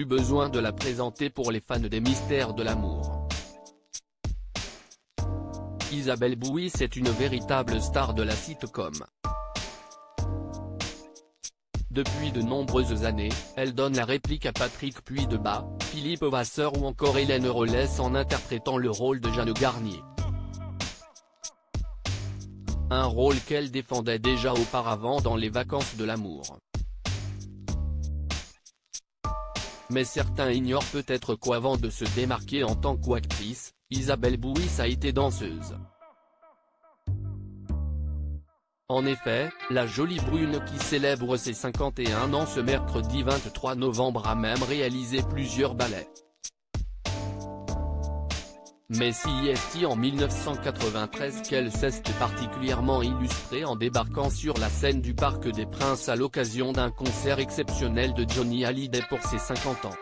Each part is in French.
plus besoin de la présenter pour les fans des mystères de l'amour. Isabelle Bouis est une véritable star de la sitcom. Depuis de nombreuses années, elle donne la réplique à Patrick Puydebas, Philippe Vasseur ou encore Hélène Rollès en interprétant le rôle de Jeanne Garnier. Un rôle qu'elle défendait déjà auparavant dans Les Vacances de l'amour. Mais certains ignorent peut-être qu'avant de se démarquer en tant qu'actrice, Isabelle Bouis a été danseuse. En effet, la jolie brune qui célèbre ses 51 ans ce mercredi 23 novembre a même réalisé plusieurs ballets. Mais si est en 1993 qu'elle s'est particulièrement illustrée en débarquant sur la scène du Parc des Princes à l'occasion d'un concert exceptionnel de Johnny Hallyday pour ses 50 ans.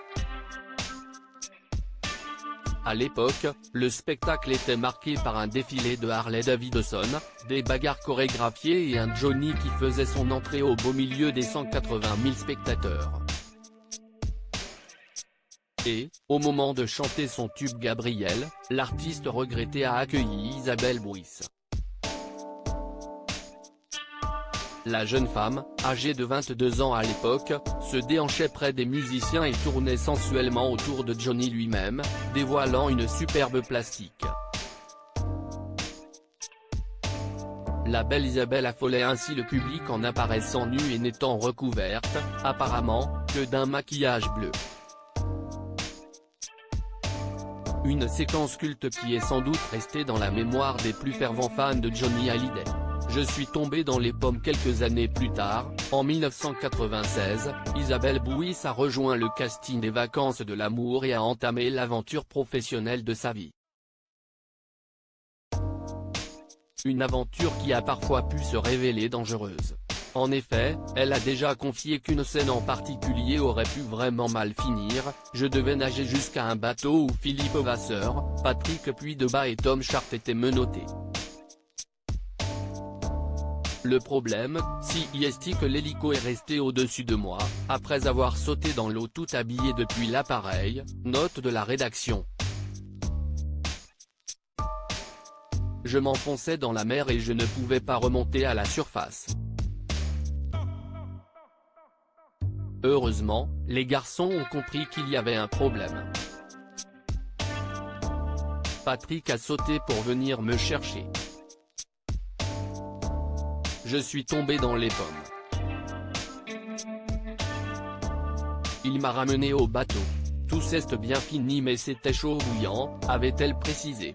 À l'époque, le spectacle était marqué par un défilé de Harley-Davidson, des bagarres chorégraphiées et un Johnny qui faisait son entrée au beau milieu des 180 000 spectateurs. Et, au moment de chanter son tube Gabriel, l'artiste regretté a accueilli Isabelle Bouis. La jeune femme, âgée de 22 ans à l'époque, se déhanchait près des musiciens et tournait sensuellement autour de Johnny lui-même, dévoilant une superbe plastique. La belle Isabelle affolait ainsi le public en apparaissant nue et n'étant recouverte, apparemment, que d'un maquillage bleu. Une séquence culte qui est sans doute restée dans la mémoire des plus fervents fans de Johnny Hallyday. Je suis tombé dans les pommes quelques années plus tard, en 1996, Isabelle Bouis a rejoint le casting des Vacances de l'amour et a entamé l'aventure professionnelle de sa vie. Une aventure qui a parfois pu se révéler dangereuse. En effet, elle a déjà confié qu'une scène en particulier aurait pu vraiment mal finir: je devais nager jusqu'à un bateau où Philippe Vasseur, Patrick Puydebas et Tom Chart étaient menottés. Le problème, si est que l'hélico est resté au-dessus de moi, après avoir sauté dans l'eau tout habillé depuis l'appareil, note de la rédaction. Je m'enfonçais dans la mer et je ne pouvais pas remonter à la surface. Heureusement, les garçons ont compris qu'il y avait un problème. Patrick a sauté pour venir me chercher. Je suis tombé dans les pommes. Il m'a ramené au bateau. Tout s'est bien fini mais c'était chaud bouillant, avait-elle précisé.